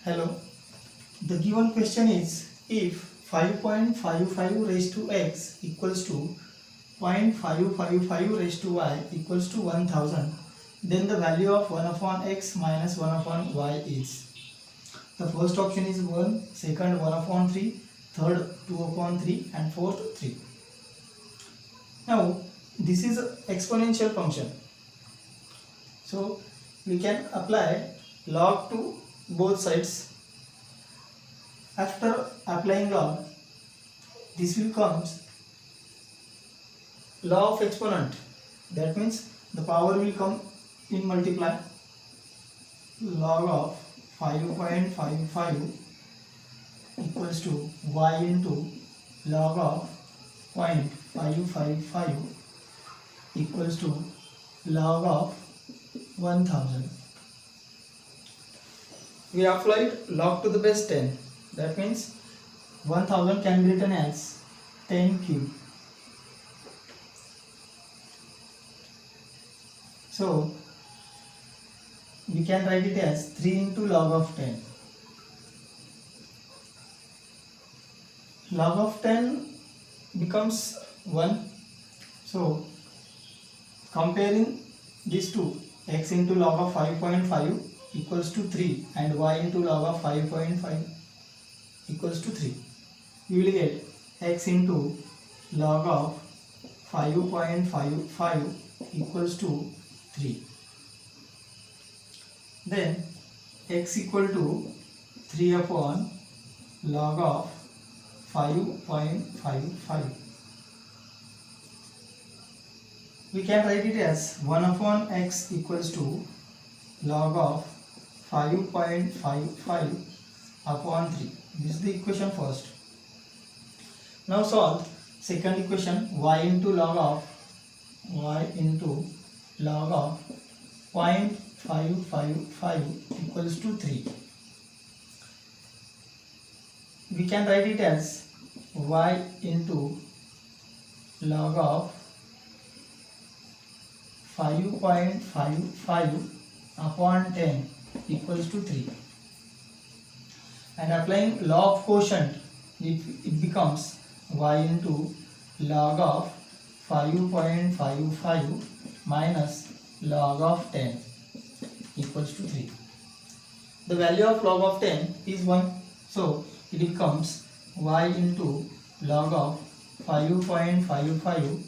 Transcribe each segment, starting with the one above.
Hello. The given question is if 5.55 raised to x equals to 0.555 raised to y equals to 1000, then the value of 1 upon x minus 1 upon y is. The first option is 1, second 1 upon 3, third 2 upon 3 and fourth 3. Now this is an exponential function. So we can apply log to both sides. After applying log, this will comes law of exponent. That means the power will come in multiply. Log of 5.55 equals to y into log of 0.555 equals to log of 1000. We applied log to the base 10. That means 1000 can be written as 10 cube. So we can write it as 3 into log of 10. Log of 10 becomes 1. So comparing these two, x into log of 5.5 equals to 3 and y into log of 5.5 equals to 3. You will get x into log of 5.55 equals to 3. Then x equal to 3 upon log of 5.55. We can write it as 1 upon x equals to log of 5.55 upon 3. This is the equation first. Now solve second equation, y into log of 0.555 equals to 3. We can write it as y into log of 5.55 upon 10 equals to 3. And applying law of quotient, it becomes y into log of 5.55 minus log of 10 equals to 3. The value of log of 10 is 1. So it becomes y into log of 5.55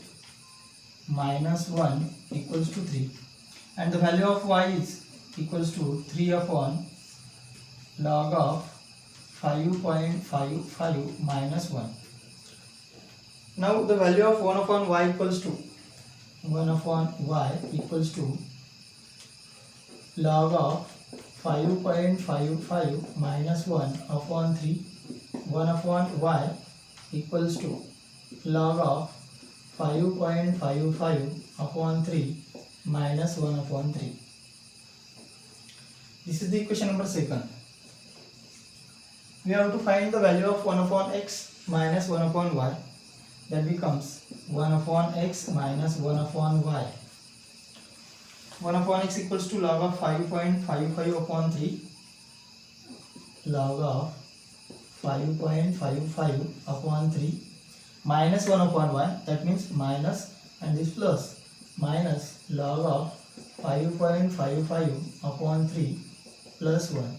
minus 1 equals to 3. And the value of y is equals to 3 upon log of 5.55 minus 1. Now the value of 1 upon y equals to 1 upon y equals to log of 5.55 minus 1 upon 3. 1 upon y equals to log of 5.55 upon 3 minus 1 upon 3. This is the equation number second. We have to find the value of 1 upon x minus 1 upon y. That becomes 1 upon x minus 1 upon y. 1 upon x equals to log of 5.55 upon 3. Log of 5.55 upon 3 minus 1 upon y. That means minus and this plus minus log of 5.55 upon 3 plus 1.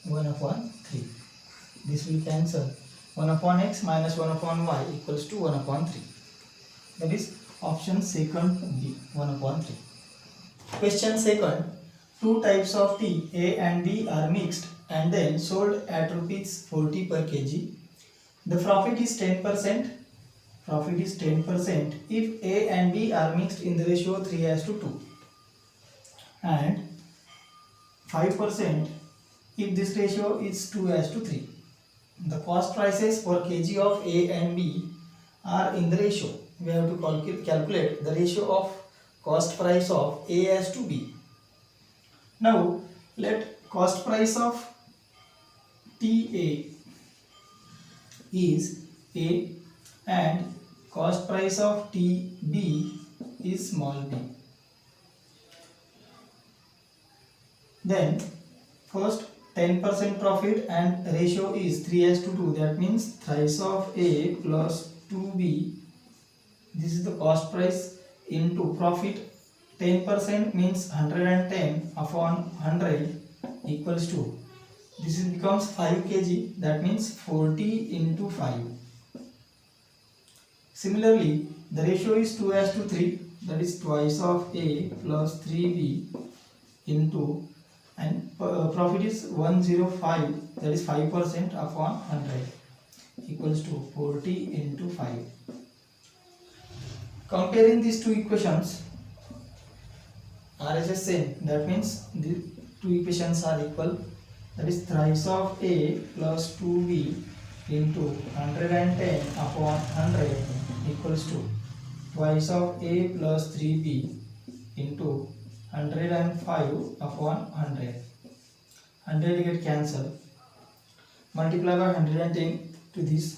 1 upon 3. This will cancel. 1 upon x minus 1 upon y equals to 1 upon 3. That is option second B, 1 upon 3. Question second. Two types of tea, A and B, are mixed and then sold at rupees 40 per kg. The profit is 10%. Profit is 10% if A and B are mixed in the ratio 3:2 and 5% if this ratio is 2:3. The cost prices per kg of A and B are in the ratio. We have to calculate the ratio of cost price of A as to B. Now let cost price of TA is A and cost price of TB is small b. Then first 10% profit and ratio is 3:2. That means thrice of A plus 2B. This is the cost price into profit. 10% means 110 upon 100 equals to, this is becomes 5 kg. That means 40 into 5. Similarly, the ratio is 2:3. That is twice of A plus 3B into, and profit is 105. That is 5% upon 100 equals to 40 into 5. Comparing these two equations, RHS same. That means the two equations are equal. That is thrice of A plus 2B into 110 upon 100 equals to twice of A plus 3B into 105 upon 100. 100 get cancelled. Multiply by 110 to this.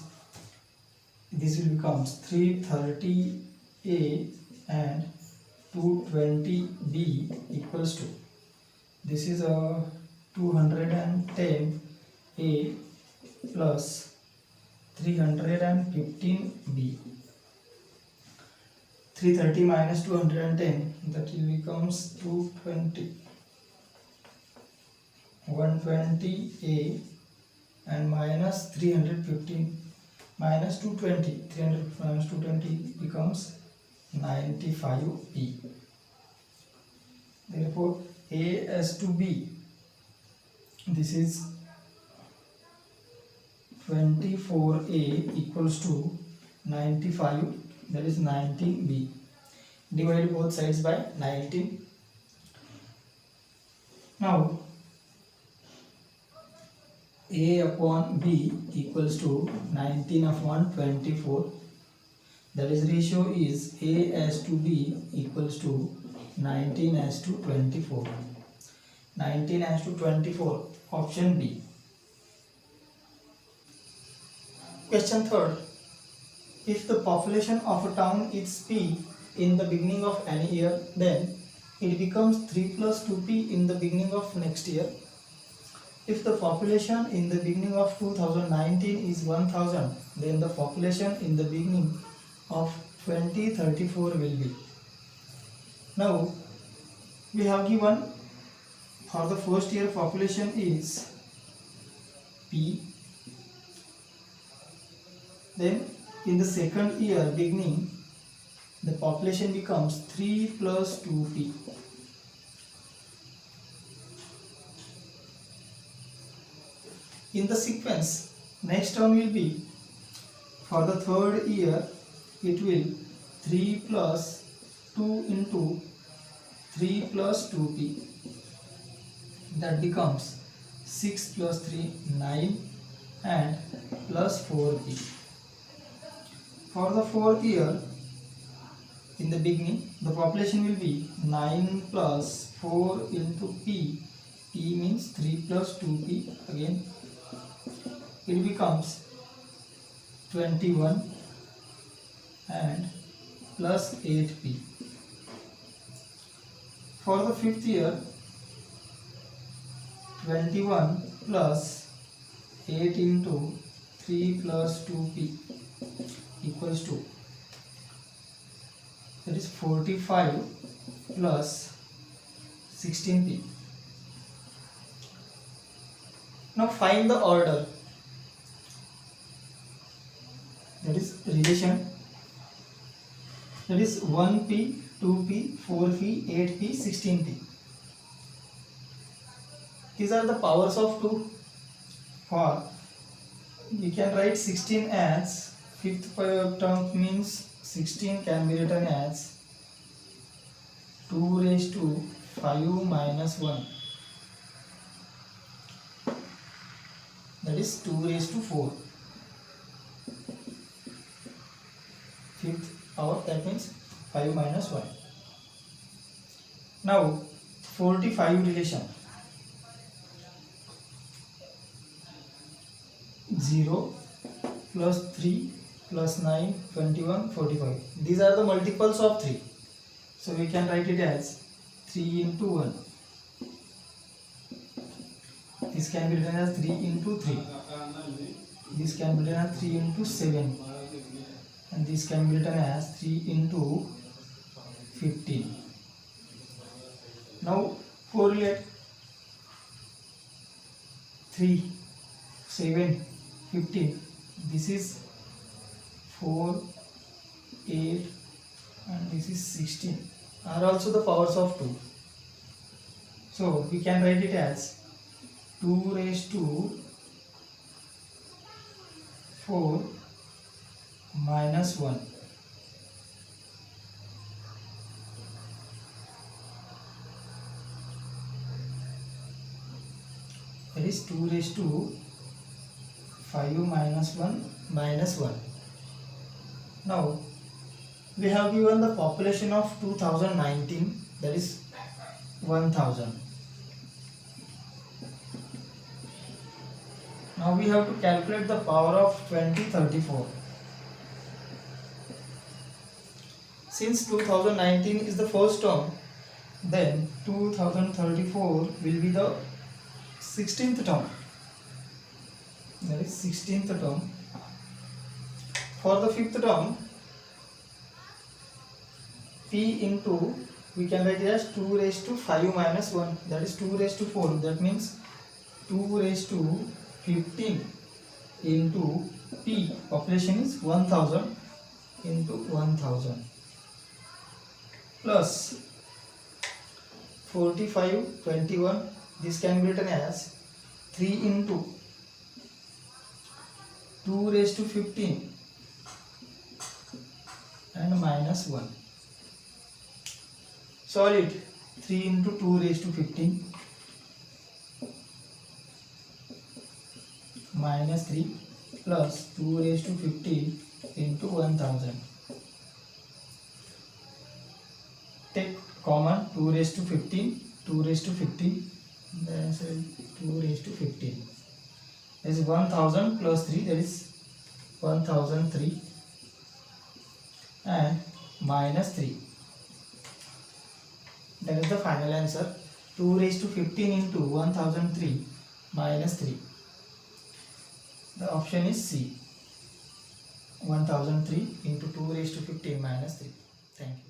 This will becomes 330A and 220B equals to, this is a 210A plus 315B. 330 minus 210, that will becomes 220. 120A and minus 315 minus 220. 300 minus 220 becomes 95B. Therefore, A as to B, this is 24A equals to 95, that is 19B. Divide both sides by 19. Now, A upon B equals to 19 upon 24. That is ratio is A as to B equals to 19 as to 24. 19 as to 24, option B. Question third. If the population of a town is P in the beginning of any year, then it becomes 3 plus 2P in the beginning of next year. If the population in the beginning of 2019 is 1000, then the population in the beginning of 2034 will be. Now, we have given for the first year population is P. Then in the second year beginning, the population becomes 3 plus 2P. In the sequence, next term will be, for the third year, it will 3 plus 2 into 3 plus 2P. That becomes 6 plus 3, 9 and plus 4P. For the fourth year, in the beginning, the population will be 9 plus 4 into P. P means 3 plus 2P again. It becomes 21 and plus 8P. For the fifth year, 21 plus 8 into 3 plus 2P equals to, that is 45 plus 16P. Now find the order. That is relation. That is 1P, 2P, 4P, 8P, 16P. These are the powers of 2. For we can write 16 as fifth term means 16 can be written as 2 raised to 5 minus 1. That is 2 raised to 4. Fifth power, that means 5 minus 1. Now 45 relation. 0 plus 3 plus 9, 21, 45. These are the multiples of 3. So we can write it as 3 into 1. This This can be written as 3 into 3. This can be written as 3 into 7. And this can be written as 3 into 15. Now correlate 3, 7, 15. This is 4, 8 and this is 16 are also the powers of 2. So we can write it as 2 raised to 4 minus 1. That is 2 raised to 5 minus 1 minus 1. Now we have given the population of 2019, that is 1000. Now we have to calculate the power of 2034. Since 2019 is the first term, then 2034 will be the 16th term. That is 16th term. For the 5th term, P into, we can write it as 2 raised to 5 minus 1, that is 2 raised to 4, that means 2 raised to 15 into P, population is 1000 into 1000 plus 45, 21, this can be written as 3 into 2 raised to 15 and minus 1. Solve it. 3 into 2 raised to 15 minus 3 plus 2 raised to 15 into 1000. Take common 2 raised to 15, 2 raised to 15, then 2 raised to 15. That is 1000 plus 3, that is 1003 and minus 3. That is the final answer. 2 raised to 15 into 1003 minus 3. The option is C. 1003 into 2 raised to 15 minus 3. Thank you.